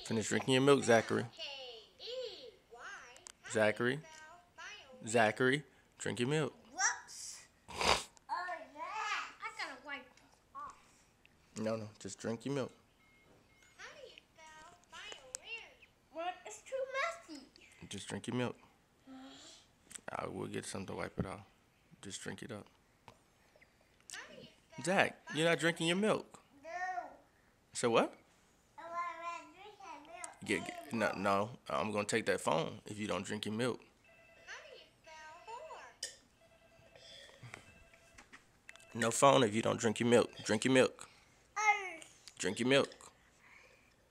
Finish drinking your milk, Zachary. Zachary. Zachary, drink your milk. Whoops. Oh, yeah. I gotta wipe off. No, just drink your milk. How do you spell violin? Well, it's too messy. Just drink your milk. I will get something to wipe it off. Just drink it up. Zach, you're not drinking your milk. No. So what? I want to drink that milk. No, I'm gonna take that phone if you don't drink your milk. How do you spell whore? No phone if you don't drink your milk. Drink your milk. Drink your milk.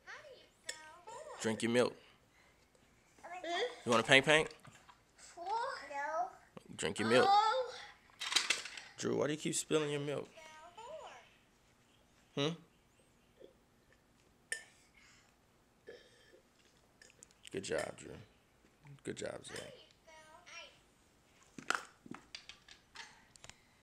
How do you spell whore? Drink your milk. You want to paint? No. Drink your milk. Drew, why do you keep spilling your milk? Good job, Drew. Good job, Zach.